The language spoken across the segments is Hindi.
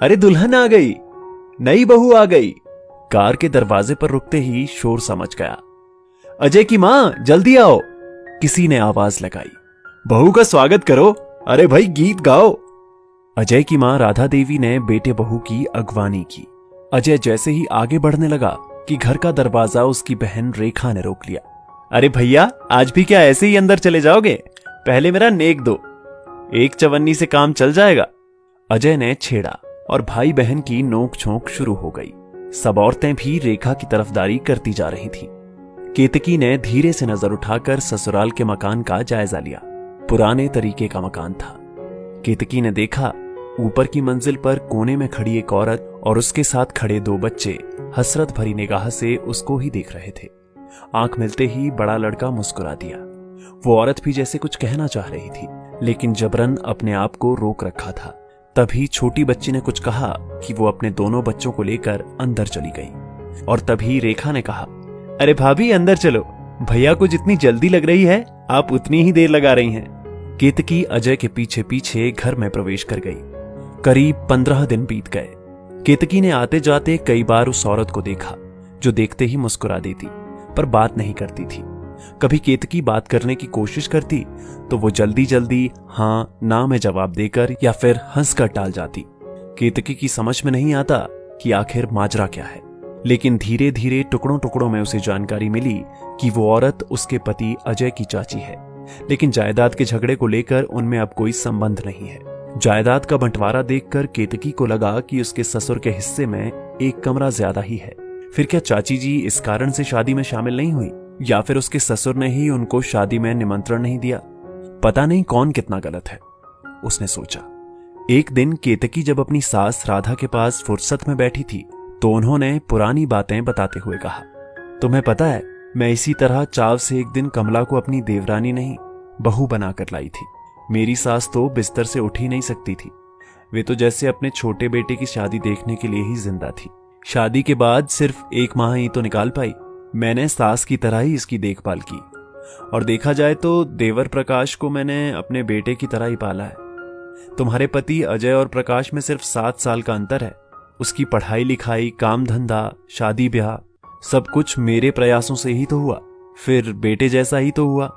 अरे दुल्हन आ गई, नई बहू आ गई। कार के दरवाजे पर रुकते ही शोर समझ गया। अजय की मां जल्दी आओ, किसी ने आवाज लगाई। बहू का स्वागत करो, अरे भाई गीत गाओ। अजय की मां राधा देवी ने बेटे बहू की अगवानी की। अजय जैसे ही आगे बढ़ने लगा कि घर का दरवाजा उसकी बहन रेखा ने रोक लिया। अरे भैया आज भी क्या ऐसे ही अंदर चले जाओगे? पहले मेरा नेक दो, एक चवन्नी से काम चल जाएगा। अजय ने छेड़ा और भाई बहन की नोक झोंक शुरू हो गई। सब औरतें भी रेखा की तरफदारी करती जा रही थीं। केतकी ने धीरे से नजर उठाकर ससुराल के मकान का जायजा लिया। पुराने तरीके का मकान था। केतकी ने देखा ऊपर की मंजिल पर कोने में खड़ी एक औरत और उसके साथ खड़े दो बच्चे हसरत भरी निगाह से उसको ही देख रहे थे। आंख मिलते ही बड़ा लड़का मुस्कुरा दिया। वो औरत भी जैसे कुछ कहना चाह रही थी, लेकिन जबरन अपने आप को रोक रखा था। तभी छोटी बच्ची ने कुछ कहा कि वो अपने दोनों बच्चों को लेकर अंदर चली गई। और तभी रेखा ने कहा, अरे भाभी अंदर चलो, भैया को जितनी जल्दी लग रही है आप उतनी ही देर लगा रही हैं। केतकी अजय के पीछे पीछे घर में प्रवेश कर गई। करीब 15 दिन बीत गए। केतकी ने आते जाते कई बार उस औरत को देखा जो देखते ही मुस्कुरा देती, पर बात नहीं करती थी। कभी केतकी बात करने की कोशिश करती तो वो जल्दी जल्दी हाँ ना में जवाब देकर या फिर हंसकर टाल जाती। केतकी की समझ में नहीं आता कि आखिर माजरा क्या है, लेकिन धीरे धीरे टुकड़ों टुकड़ों में उसे जानकारी मिली कि वो औरत उसके पति अजय की चाची है, लेकिन जायदाद के झगड़े को लेकर उनमें अब कोई संबंध नहीं है। जायदाद का बंटवारा देखकर केतकी को लगा कि उसके ससुर के हिस्से में एक कमरा ज्यादा ही है। फिर क्या चाची जी इस कारण से शादी में शामिल नहीं हुई, या फिर उसके ससुर ने ही उनको शादी में निमंत्रण नहीं दिया? पता नहीं कौन कितना गलत है, उसने सोचा। एक दिन केतकी जब अपनी सास राधा के पास फुर्सत में बैठी थी तो उन्होंने पुरानी बातें बताते हुए कहा, तुम्हें पता है मैं इसी तरह चाव से एक दिन कमला को अपनी देवरानी नहीं बहू बनाकर लाई थी। मेरी सास तो बिस्तर से उठ ही नहीं सकती थी। वे तो जैसे अपने छोटे बेटे की शादी देखने के लिए ही जिंदा थी। शादी के बाद सिर्फ 1 माह ही तो निकाल पाई। मैंने सास की तरह ही इसकी देखभाल की, और देखा जाए तो देवर प्रकाश को मैंने अपने बेटे की तरह ही पाला है। तुम्हारे पति अजय और प्रकाश में सिर्फ 7 साल का अंतर है। उसकी पढ़ाई लिखाई, काम धंधा, शादी ब्याह सब कुछ मेरे प्रयासों से ही तो हुआ, फिर बेटे जैसा ही तो हुआ।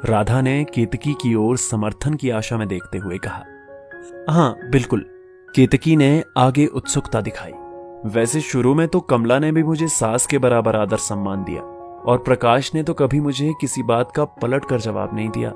राधा ने केतकी की ओर समर्थन की आशा में देखते हुए कहा। हाँ बिल्कुल, केतकी ने आगे उत्सुकता दिखाई। वैसे शुरू में तो कमला ने भी मुझे सास के बराबर आदर सम्मान दिया, और प्रकाश ने तो कभी मुझे किसी बात का पलट कर जवाब नहीं दिया।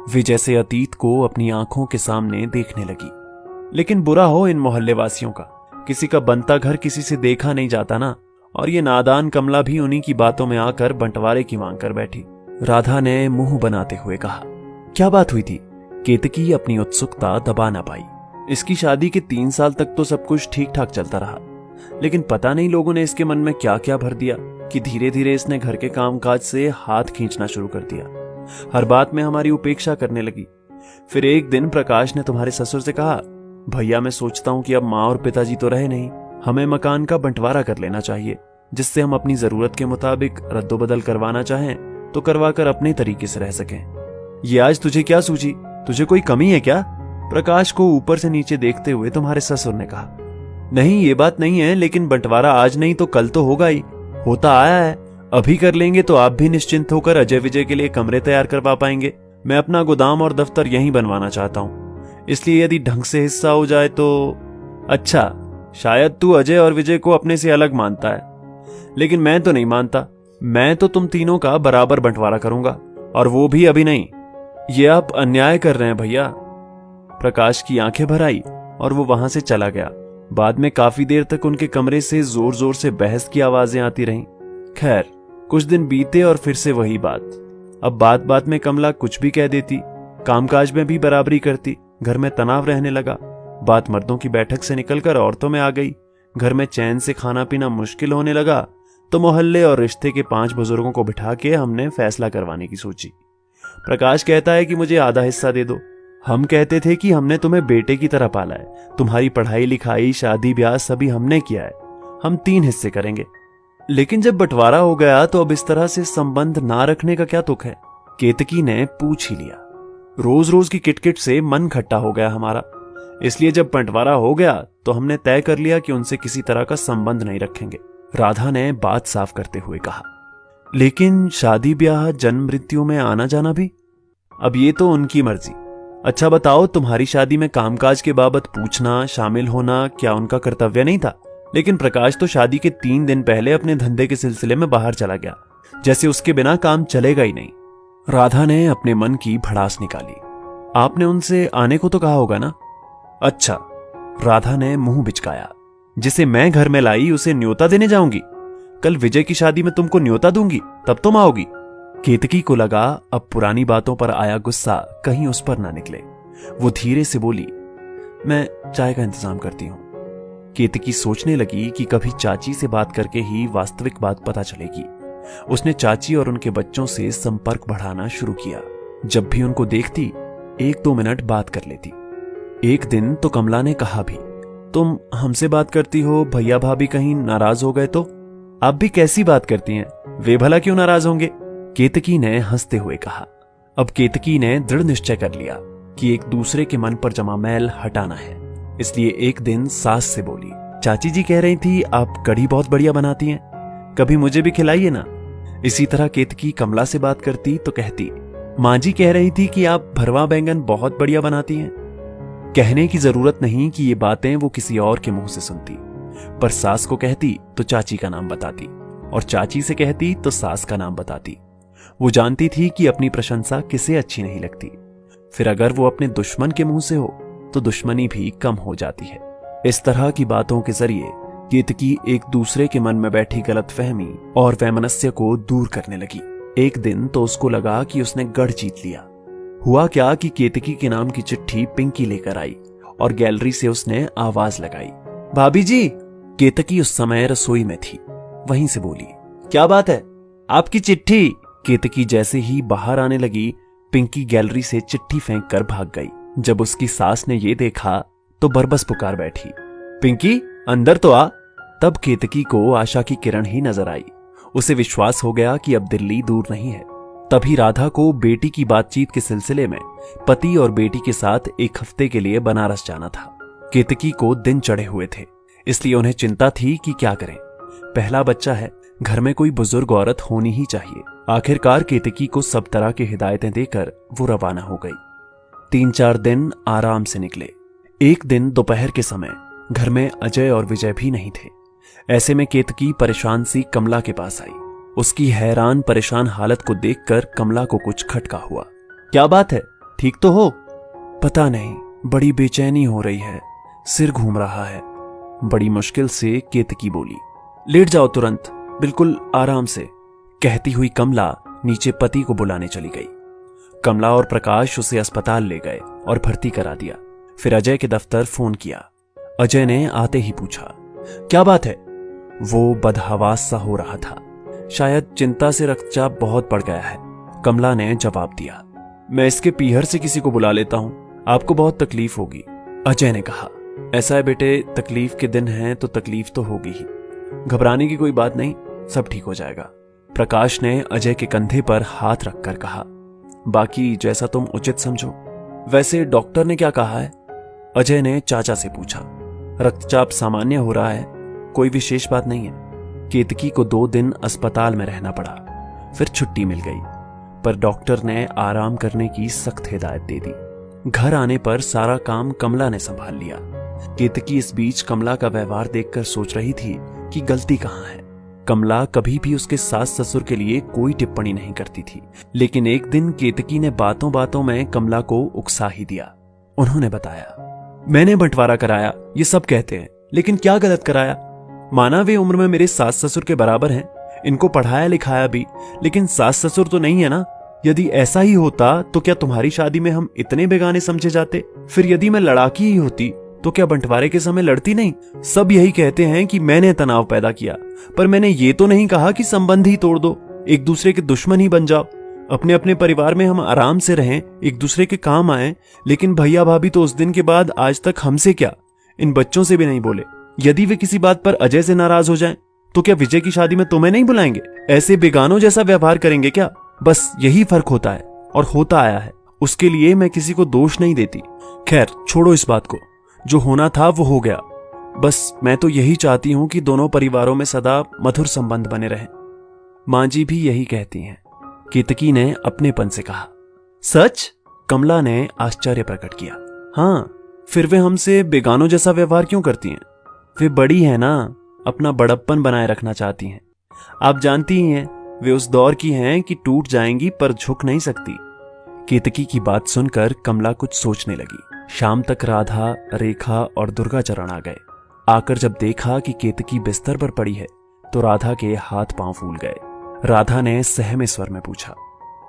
वे जैसे अतीत को अपनी आंखों के सामने देखने लगी। लेकिन बुरा हो इन मोहल्ले वासियों का, किसी का बनता घर किसी से देखा नहीं जाता ना। और ये नादान कमला भी उन्हीं की बातों में आकर बंटवारे की मांग कर बैठी। राधा ने मुंह बनाते हुए कहा, क्या बात हुई थी? केतकी अपनी उत्सुकता दबा ना पाई। इसकी शादी के 3 साल तक तो सब कुछ ठीक ठाक चलता रहा, लेकिन पता नहीं लोगों ने इसके मन में क्या क्या भर दिया कि धीरे धीरे इसने घर के कामकाज से हाथ खींचना शुरू कर दिया। हर बात में हमारी उपेक्षा करने लगी। फिर एक दिन प्रकाश ने तुम्हारे ससुर से कहा, भैया मैं सोचता हूं कि अब माँ और पिताजी तो रहे नहीं, हमें मकान का बंटवारा कर लेना चाहिए, जिससे हम अपनी जरूरत के मुताबिक रद्दोबदल करवाना चाहें तो करवाकर अपने तरीके से रह सकें। ये आज तुझे क्या सूझी? तुझे कोई कमी है क्या? प्रकाश को ऊपर से नीचे देखते हुए तुम्हारे ससुर ने कहा। नहीं ये बात नहीं है, लेकिन बंटवारा आज नहीं तो कल तो होगा ही, होता आया है। अभी कर लेंगे तो आप भी निश्चिंत होकर अजय विजय के लिए कमरे तैयार करवा पाएंगे। मैं अपना गोदाम और दफ्तर यहीं बनवाना चाहता हूँ, इसलिए यदि ढंग से हिस्सा हो जाए तो। अच्छा, शायद तू अजय और विजय को अपने से अलग मानता है, लेकिन मैं तो नहीं मानता। मैं तो तुम तीनों का बराबर बंटवारा करूंगा, और वो भी अभी नहीं। ये आप अन्याय कर रहे हैं भैया। प्रकाश की आंखें भर आई और वो वहां से चला गया। बाद में काफी देर तक उनके कमरे से जोर जोर से बहस की आवाजें आती रहीं। खैर कुछ दिन बीते और फिर से वही बात। अब बात बात में कमला कुछ भी कह देती, कामकाज में भी बराबरी करती। घर में तनाव रहने लगा। बात मर्दों की बैठक से निकलकर औरतों में आ गई। घर में चैन से खाना पीना मुश्किल होने लगा तो मोहल्ले और रिश्ते के 5 बुजुर्गों को बिठा के हमने फैसला करवाने की सोची। प्रकाश कहता है कि मुझे आधा हिस्सा दे दो। हम कहते थे कि हमने तुम्हें बेटे की तरह पाला है, तुम्हारी पढ़ाई लिखाई शादी ब्याह सभी हमने किया है, हम 3 हिस्से करेंगे। लेकिन जब बंटवारा हो गया तो अब इस तरह से संबंध ना रखने का क्या तुक है? केतकी ने पूछ ही लिया। रोज रोज की किटकिट से मन खट्टा हो गया हमारा। इसलिए जब बंटवारा हो गया तो हमने तय कर लिया कि उनसे किसी तरह का संबंध नहीं रखेंगे। राधा ने बात साफ करते हुए कहा। लेकिन शादी ब्याह जन्म मृत्यु में आना जाना भी? अब ये तो उनकी मर्जी। अच्छा बताओ, तुम्हारी शादी में कामकाज के बाबत पूछना, शामिल होना क्या उनका कर्तव्य नहीं था? लेकिन प्रकाश तो शादी के 3 दिन पहले अपने धंधे के सिलसिले में बाहर चला गया, जैसे उसके बिना काम चलेगा ही नहीं। राधा ने अपने मन की भड़ास निकाली। आपने उनसे आने को तो कहा होगा ना? अच्छा, राधा ने मुंह बिचकाया। जिसे मैं घर में लाई उसे न्योता देने जाऊंगी? कल विजय की शादी में तुमको न्योता दूंगी, तब तुम आओगी। केतकी को लगा अब पुरानी बातों पर आया गुस्सा कहीं उस पर ना निकले। वो धीरे से बोली, मैं चाय का इंतजाम करती हूं। केतकी सोचने लगी कि कभी चाची से बात करके ही वास्तविक बात पता चलेगी। उसने चाची और उनके बच्चों से संपर्क बढ़ाना शुरू किया। जब भी उनको देखती 1-2 मिनट बात कर लेती। एक दिन तो कमला ने कहा भी, तुम हमसे बात करती हो, भैया भाभी कहीं नाराज हो गए तो? आप भी कैसी बात करती हैं, वे भला क्यों नाराज होंगे? केतकी ने हंसते हुए कहा। अब केतकी ने दृढ़ निश्चय कर लिया कि एक दूसरे के मन पर जमा मैल हटाना है। इसलिए एक दिन सास से बोली, चाची जी कह रही थी आप कढ़ी बहुत बढ़िया बनाती हैं, कभी मुझे भी खिलाइए ना। इसी तरह केतकी कमला से बात करती तो कहती, माँ जी कह रही थी कि आप भरवा बैंगन बहुत बढ़िया बनाती हैं। कहने की जरूरत नहीं कि ये बातें वो किसी और के मुंह से सुनती, पर सास को कहती तो चाची का नाम बताती, और चाची से कहती तो सास का नाम बताती। वो जानती थी कि अपनी प्रशंसा किसे अच्छी नहीं लगती, फिर अगर वो अपने दुश्मन के मुंह से हो तो दुश्मनी भी कम हो जाती है। इस तरह की बातों के जरिए केतकी एक दूसरे के मन में बैठी गलतफहमी और वैमनस्य को दूर करने लगी। एक दिन तो उसको लगा कि उसने गढ़ जीत लिया। हुआ क्या कि केतकी के नाम की चिट्ठी पिंकी लेकर आई और गैलरी से उसने आवाज लगाई, भाभी जी। केतकी उस समय रसोई में थी, वहीं से बोली, क्या बात है? आपकी चिट्ठी। केतकी जैसे ही बाहर आने लगी, पिंकी गैलरी से चिट्ठी फेंक कर भाग गई। जब उसकी सास ने ये देखा तो बरबस पुकार बैठी, पिंकी अंदर तो आ। तब केतकी को आशा की किरण ही नजर आई। उसे विश्वास हो गया कि अब दिल्ली दूर नहीं है। तभी राधा को बेटी की बातचीत के सिलसिले में पति और बेटी के साथ 1 हफ्ते के लिए बनारस जाना था। केतकी को दिन चढ़े हुए थे, इसलिए उन्हें चिंता थी कि क्या करें। पहला बच्चा है, घर में कोई बुजुर्ग औरत होनी ही चाहिए। आखिरकार केतकी को सब तरह की हिदायतें देकर वो रवाना हो गई। 3-4 दिन आराम से निकले। एक दिन दोपहर के समय घर में अजय और विजय भी नहीं थे। ऐसे में केतकी परेशान सी कमला के पास आई। उसकी हैरान परेशान हालत को देखकर कमला को कुछ खटका हुआ। क्या बात है, ठीक तो हो? पता नहीं, बड़ी बेचैनी हो रही है, सिर घूम रहा है। बड़ी मुश्किल से केतकी बोली, लेट जाओ तुरंत, बिल्कुल आराम से। कहती हुई कमला नीचे पति को बुलाने चली गई। कमला और प्रकाश उसे अस्पताल ले गए और भर्ती करा दिया। फिर अजय के दफ्तर फोन किया। अजय ने आते ही पूछा, क्या बात है? वो बदहवास सा हो रहा था, शायद चिंता से रक्तचाप बहुत बढ़ गया है। कमला ने जवाब दिया, मैं इसके पीहर से किसी को बुला लेता हूं, आपको बहुत तकलीफ होगी। अजय ने कहा, ऐसा है बेटे, तकलीफ के दिन हैं तो तकलीफ तो होगी ही, घबराने की कोई बात नहीं, सब ठीक हो जाएगा। प्रकाश ने अजय के कंधे पर हाथ रखकर कहा, बाकी जैसा तुम उचित समझो। वैसे डॉक्टर ने क्या कहा है? अजय ने चाचा से पूछा। रक्तचाप सामान्य हो रहा है, कोई विशेष बात नहीं है। केतकी को 2 दिन अस्पताल में रहना पड़ा, फिर छुट्टी मिल गई, पर डॉक्टर ने आराम करने की सख्त हिदायत दे दी। घर आने पर सारा काम कमला ने संभाल लिया। केतकी इस बीच कमला का व्यवहार देखकर सोच रही थी कि गलती कहां है। कमला कभी भी उसके सास ससुर के लिए कोई टिप्पणी नहीं करती थी, लेकिन एक दिन केतकी ने बातों बातों में कमला को उकसा ही दिया। उन्होंने बताया, मैंने बंटवारा कराया, ये सब कहते हैं, लेकिन क्या गलत कराया? माना वे उम्र में मेरे सास ससुर के बराबर हैं, इनको पढ़ाया लिखाया भी, लेकिन सास ससुर तो नहीं है ना। यदि ऐसा ही होता तो क्या तुम्हारी शादी में हम इतने बेगाने समझे जाते? फिर यदि मैं लड़ाकी ही होती तो क्या बंटवारे के समय लड़ती नहीं? सब यही कहते हैं कि मैंने तनाव पैदा किया, पर मैंने ये तो नहीं कहा कि संबंध ही तोड़ दो, एक दूसरे के दुश्मन ही बन जाओ। अपने अपने परिवार में हम आराम से रहें, एक दूसरे के काम आए। लेकिन भैया भाभी तो उस दिन के बाद आज तक हमसे क्या, इन बच्चों से भी नहीं बोले। यदि वे किसी बात पर अजय से नाराज हो जाएं, तो क्या विजय की शादी में तुम्हें नहीं बुलाएंगे? ऐसे बेगानों जैसा व्यवहार करेंगे क्या? बस यही फर्क होता है और होता आया है। उसके लिए मैं किसी को दोष नहीं देती। खैर छोड़ो इस बात को। जो होना था वो हो गया। बस मैं तो यही चाहती हूं कि दोनों परिवारों में सदा मधुर संबंध बने रहें। मां जी भी यही कहती हैं, केतकी ने अपनेपन से कहा। सच? कमला ने आश्चर्य प्रकट किया। हाँ, फिर वे हमसे बेगानों जैसा व्यवहार क्यों करती हैं? वे बड़ी हैं ना, अपना बड़प्पन बनाए रखना चाहती हैं। आप जानती ही हैं, वे उस दौर की हैं कि टूट जाएंगी पर झुक नहीं सकती। केतकी की बात सुनकर कमला कुछ सोचने लगी। शाम तक राधा, रेखा और दुर्गाचरण आ गए। आकर जब देखा कि केतकी बिस्तर पर पड़ी है तो राधा के हाथ पांव फूल गए। राधा ने सहमे स्वर में पूछा,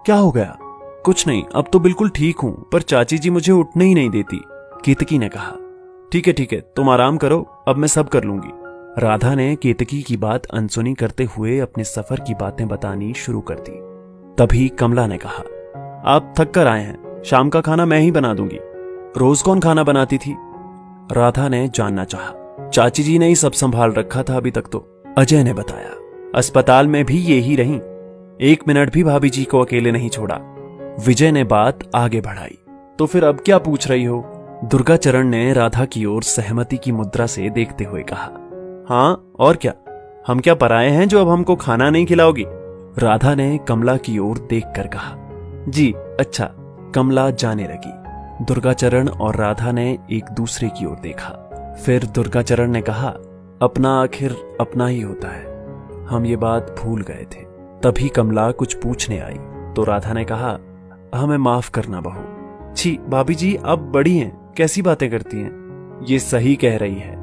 क्या हो गया? कुछ नहीं, अब तो बिल्कुल ठीक हूं, पर चाची जी मुझे उठने ही नहीं देती। केतकी ने कहा, ठीक है, तुम आराम करो, अब मैं सब कर लूंगी। राधा ने केतकी की बात अनसुनी करते हुए अपने सफर की बातें बतानी शुरू कर दी। तभी कमला ने कहा, आप थक कर आए हैं, शाम का खाना मैं ही बना दूंगी। रोज कौन खाना बनाती थी? राधा ने जानना चाहा। चाची जी ने ही सब संभाल रखा था अभी तक तो, अजय ने बताया। अस्पताल में भी ये ही रहीं, 1 मिनट भी भाभी जी को अकेले नहीं छोड़ा। विजय ने बात आगे बढ़ाई। तो फिर अब क्या पूछ रही हो? दुर्गाचरण ने राधा की ओर सहमति की मुद्रा से देखते हुए कहा। हाँ और क्या, हम क्या पराये हैं जो अब हमको खाना नहीं खिलाओगी? राधा ने कमला की ओर देखकर कहा। जी अच्छा। कमला जाने लगी। दुर्गाचरण और राधा ने एक दूसरे की ओर देखा। फिर दुर्गाचरण ने कहा, अपना आखिर अपना ही होता है, हम ये बात भूल गए थे। तभी कमला कुछ पूछने आई तो राधा ने कहा, हमें माफ करना बहू। छी भाभी जी, आप बड़ी हैं, कैसी बातें करती हैं? ये सही कह रही है,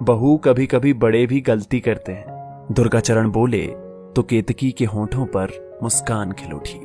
बहू कभी कभी बड़े भी गलती करते हैं। दुर्गाचरण बोले तो केतकी के होंठों पर मुस्कान खिल उठी।